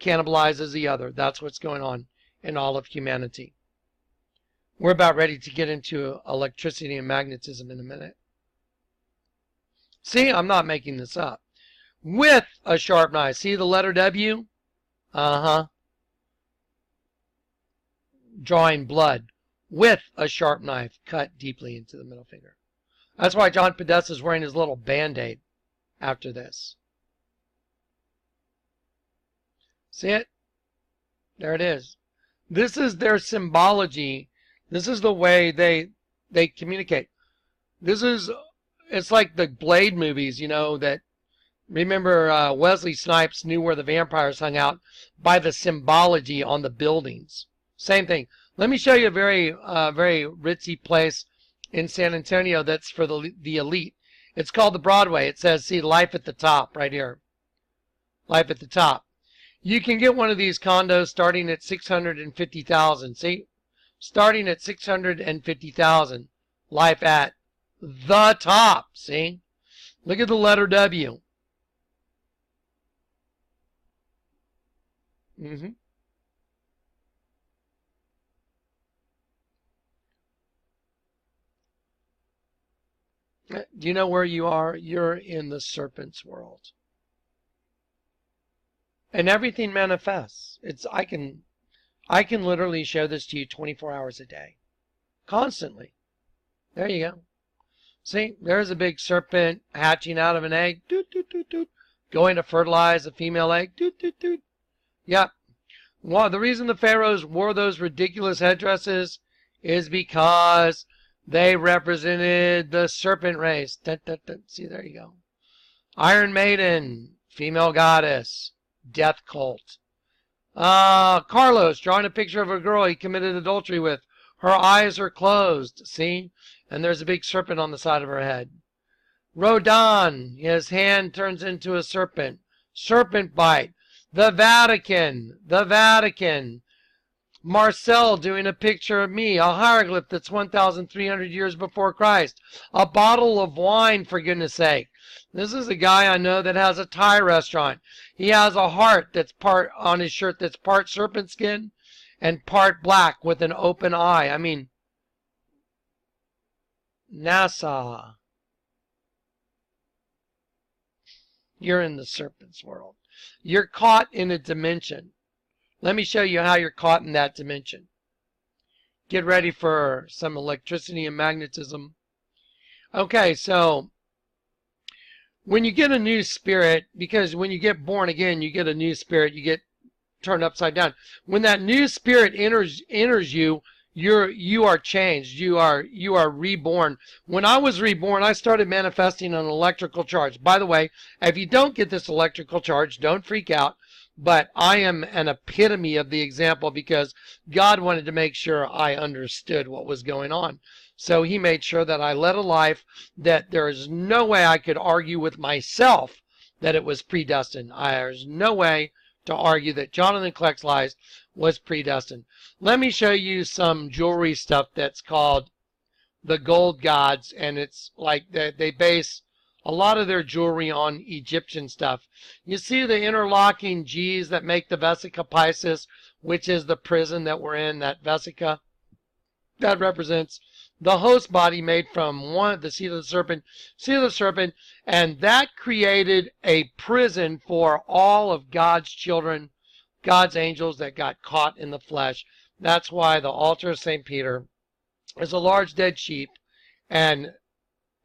cannibalizes the other. That's what's going on in all of humanity. We're about ready to get into electricity and magnetism in a minute. See, I'm not making this up. With a sharp knife. See the letter W? Drawing blood. With a sharp knife cut deeply into the middle finger. That's why John Podesta is wearing his little band-aid after this. See it? There it is. This is their symbology. This is the way they communicate. It's like the Blade movies, you know, that, remember Wesley Snipes knew where the vampires hung out by the symbology on the buildings. Same thing. Let me show you a very ritzy place in San Antonio that's for the elite. It's called the Broadway. It says, see, life at the top right here. Life at the top. You can get one of these condos starting at $650,000. See? Starting at $650,000. Life at the top. See? Look at the letter W. Do you know where you are? You're in the serpent's world. And everything manifests. I can literally show this to you 24 hours a day. Constantly. There you go. See, there's a big serpent hatching out of an egg. Doot, doot, doot, doot. Going to fertilize a female egg. Doot, doot, doot. Yep. Well, the reason the pharaohs wore those ridiculous headdresses is because they represented the serpent race. Dun, dun, dun. See, there you go. Iron Maiden, female goddess, death cult. Carlos drawing a picture of a girl he committed adultery with. Her eyes are closed. See? And there's a big serpent on the side of her head. Rodin, his hand turns into a serpent. Serpent bite. The Vatican. The Vatican. Marcel doing a picture of me, a hieroglyph that's 1,300 years before Christ. A bottle of wine, for goodness sake. This is a guy I know that has a Thai restaurant. He has a heart that's part on his shirt that's part serpent skin and part black with an open eye. I mean, NASA. You're in the serpent's world. You're caught in a dimension. Let me show you how you're caught in that dimension. Get ready for some electricity and magnetism. Okay, so when you get a new spirit, because when you get born again, you get a new spirit, you get turned upside down. When that new spirit enters you, you are changed. You are reborn. When I was reborn, I started manifesting an electrical charge. By the way, if you don't get this electrical charge, don't freak out. But I am an epitome of the example because God wanted to make sure I understood what was going on. So he made sure that I led a life that there is no way I could argue with myself that it was predestined. There's no way to argue that Jonathan Kleck's life was predestined. Let me show you some jewelry stuff that's called the Gold Gods, and it's like they base a lot of their jewelry on Egyptian stuff. You see the interlocking G's that make the Vesica Piscis, which is the prison that we're in, that Vesica. That represents the host body made from the seed of the serpent, and that created a prison for all of God's children, God's angels that got caught in the flesh. That's why the altar of St. Peter is a large dead sheep, and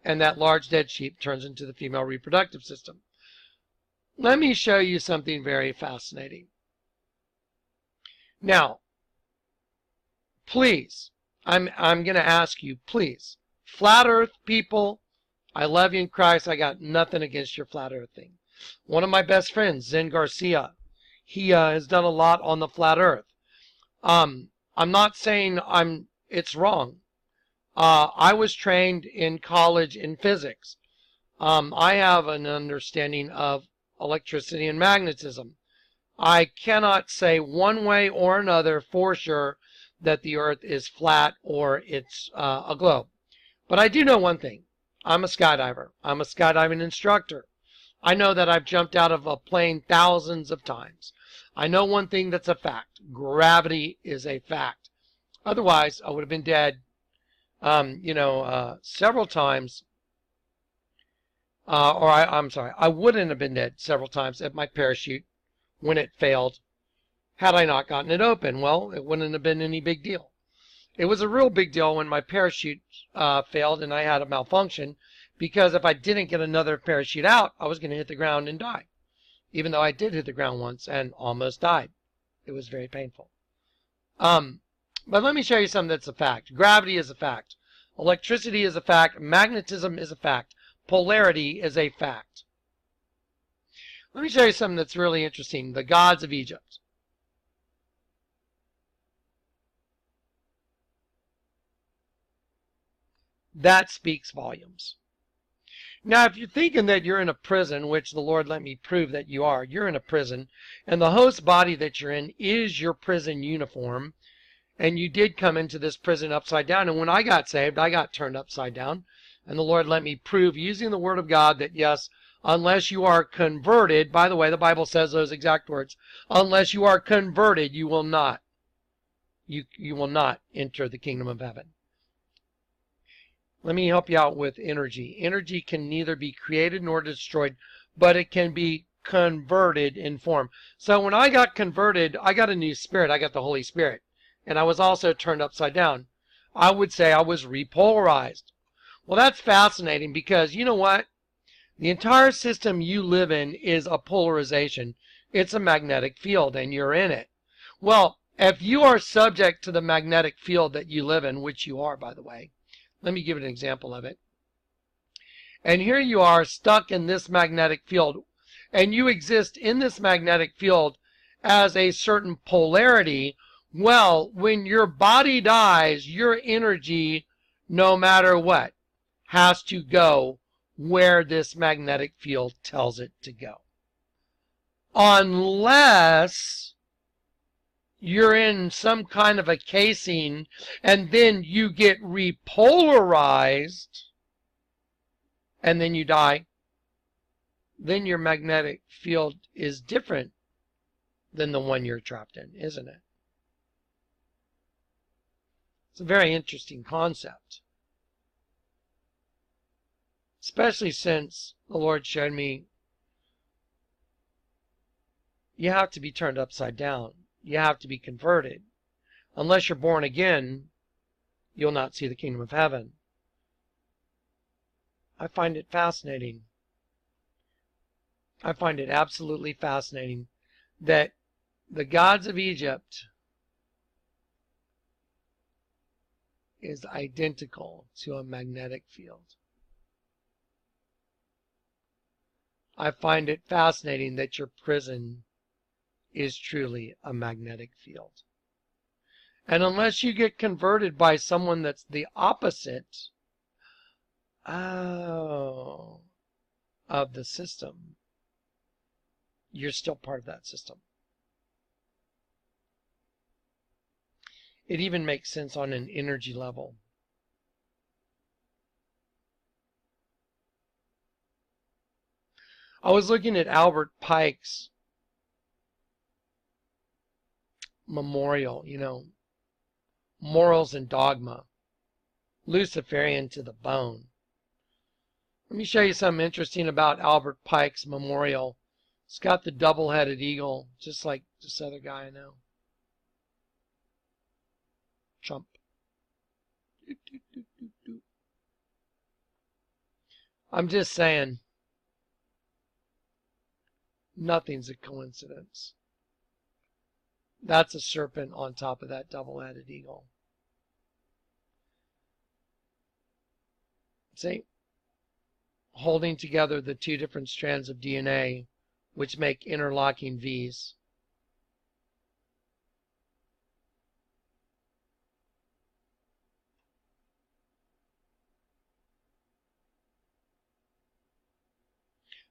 that large dead sheep turns into the female reproductive system. Let me show you something very fascinating. Now, please, I'm going to ask you, please, flat earth people, I love you in Christ. I got nothing against your flat earth thing. One of my best friends, Zen Garcia, he has done a lot on the flat earth. I'm not saying it's wrong. I was trained in college in physics. I have an understanding of electricity and magnetism. I cannot say one way or another for sure that the earth is flat or it's a globe. But I do know one thing. I'm a skydiver. I'm a skydiving instructor. I know that I've jumped out of a plane thousands of times. I know one thing that's a fact. Gravity is a fact. Otherwise, I would have been dead, several times. I'm sorry, I wouldn't have been dead several times at my parachute when it failed had I not gotten it open. Well, it wouldn't have been any big deal. It was a real big deal when my parachute failed and I had a malfunction, because if I didn't get another parachute out, I was going to hit the ground and die. Even though I did hit the ground once and almost died. It was very painful. But let me show you something that's a fact. Gravity is a fact. Electricity is a fact. Magnetism is a fact. Polarity is a fact. Let me show you something that's really interesting. The gods of Egypt. That speaks volumes. Now, if you're thinking that you're in a prison, which the Lord let me prove that you are, you're in a prison, and the host body that you're in is your prison uniform, and you did come into this prison upside down, and when I got saved, I got turned upside down, and the Lord let me prove using the Word of God that yes, unless you are converted, by the way, the Bible says those exact words, unless you are converted, you will not enter the kingdom of heaven. Let me help you out with energy. Energy can neither be created nor destroyed, but it can be converted in form. So when I got converted, I got a new spirit. I got the Holy Spirit. And I was also turned upside down. I would say I was repolarized. Well, that's fascinating because you know what? The entire system you live in is a polarization. It's a magnetic field and you're in it. Well, if you are subject to the magnetic field that you live in, which you are, by the way, let me give an example of it. And here you are stuck in this magnetic field, and you exist in this magnetic field as a certain polarity. Well, when your body dies, your energy, no matter what, has to go where this magnetic field tells it to go. Unless you're in some kind of a casing and then you get repolarized and then you die, then your magnetic field is different than the one you're trapped in, isn't it? It's a very interesting concept. Especially since the Lord showed me you have to be turned upside down. You have to be converted. Unless you're born again, you'll not see the kingdom of heaven. I find it fascinating. I find it absolutely fascinating that the gods of Egypt is identical to a magnetic field. I find it fascinating that your prison is truly a magnetic field. And unless you get converted by someone that's the opposite of the system, you're still part of that system. It even makes sense on an energy level. I was looking at Albert Pike's memorial, Morals and Dogma, Luciferian to the bone. Let me show you something interesting about Albert Pike's memorial. It's got the double-headed eagle, just like this other guy I know. Trump. I'm just saying, nothing's a coincidence. That's a serpent on top of that double-headed eagle. See? Holding together the two different strands of DNA, which make interlocking V's.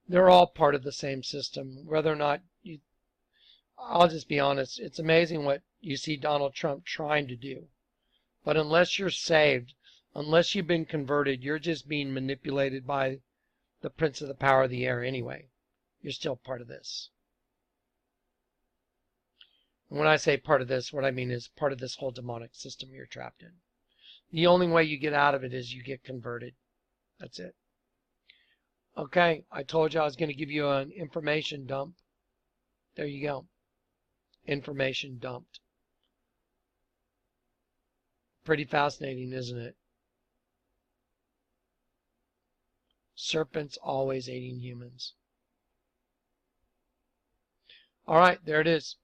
They're all part of the same system, whether or not you... I'll just be honest, it's amazing what you see Donald Trump trying to do. But unless you're saved, Unless you've been converted, you're just being manipulated by the prince of the power of the air anyway. You're still part of this. And when I say part of this, what I mean is part of this whole demonic system you're trapped in. The only way you get out of it is you get converted. That's it. Okay, I told you I was going to give you an information dump. There you go. Information dumped. Pretty fascinating, isn't it? Serpents always aiding humans. All right, there it is.